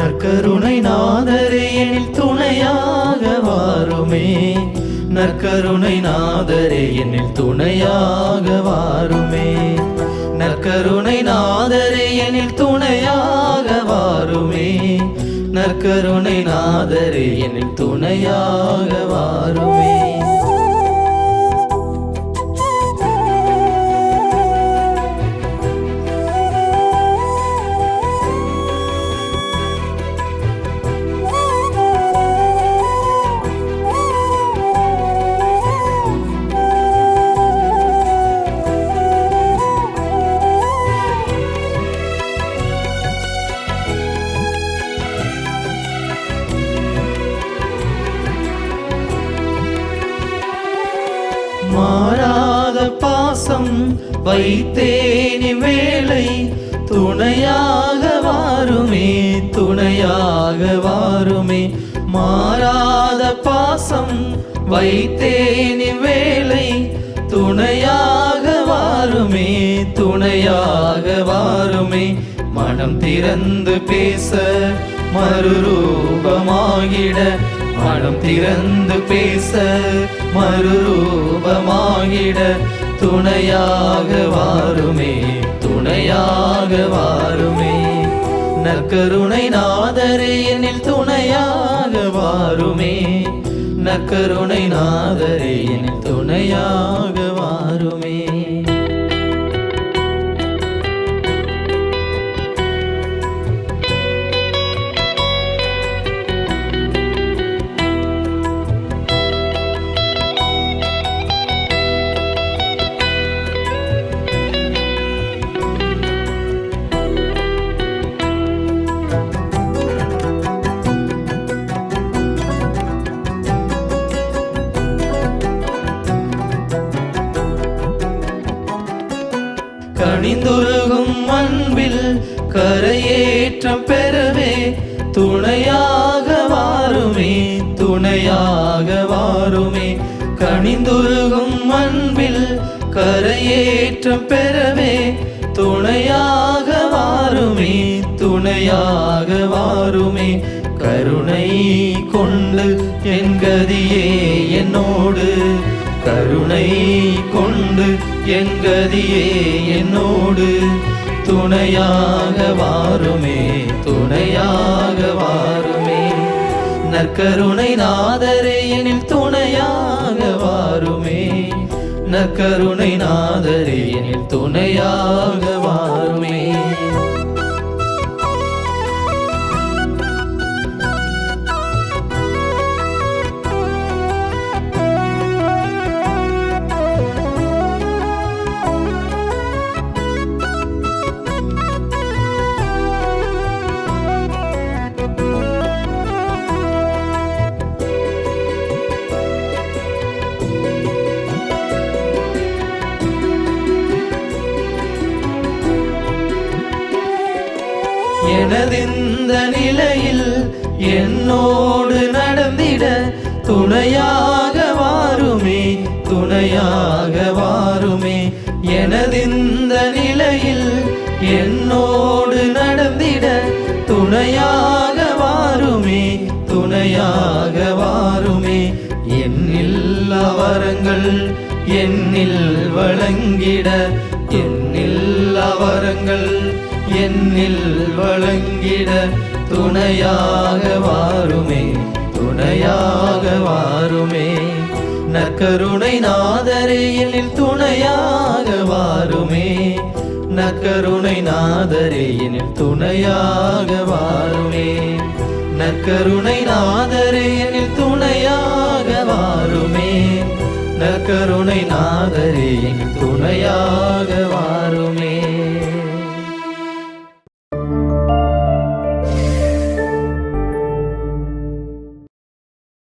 நற்கருணை நாதரே எனில் துணையாக வாருமே. நற்கருணை நாதரே எனில் துணையாக வாருமே. நற்கருணை நாதரே எனில் துணையாக வாருமே. நற்கருணை நாதரே எனில் துணையாக வாருமே. மாறாத பாசம் வைத்தேனி வேளை துணையாக வாருமே. துணையாக வாருமே. மாறாத பாசம் வைத்தேனி வேளை துணையாக வாருமே. துணையாக வாருமே. மனம் திறந்து பேச மறுரூபமாகிட மனம் திறந்து பேச மறுரூபமாகிட துணையாக வாருமே. துணையாக வாருமே. நற்கருணை நாதரே எனில் துணையாக வாருமே. நற்கருணை நாதரே எனில் துணையாக வாருமே. கனிந்துருகும் அன்பில் கரையேற்றம் பெறவே துணையாக வாருமே. துணையாக வாருமே. கனிந்துருகும் அன்பில் கரையேற்றம் பெறவே துணையாக வாருமே. துணையாக வாருமே. கருணை கொண்டு என் கதியே என்னோடு கருணை கொண்டு என் கதியே என்னோடு துணையாக வாருமே. துணையாக வாருமே. நற்கருணை நாதரே எனில் துணையாக வாருமே. நற்கருணை நாதரே எனில் துணையாக வாருமே. எனதிந்த நிலையில் என்னோடு நடந்திட துணையாக வாருமே. துணையாக வாருமே. எனதிந்த நிலையில் என்னோடு நடந்திட துணையாக வாருமே. துணையாக வாருமே. என்னில் அவரங்கள் என்னில் வழங்கிட என்னில் அவரங்கள் என்னில் வழங்கிட துணையாக வாருமே. துணையாக வாருமே. நற்கருணை நாதரே எனில் துணையாக வாருமே. நற்கருணை நாதரே எனில் துணையாக வாருமே. நற்கருணை நாதரே எனில் துணையாக வாருமே. நற்கருணை நாதரே எனில் துணையாக வாருமே.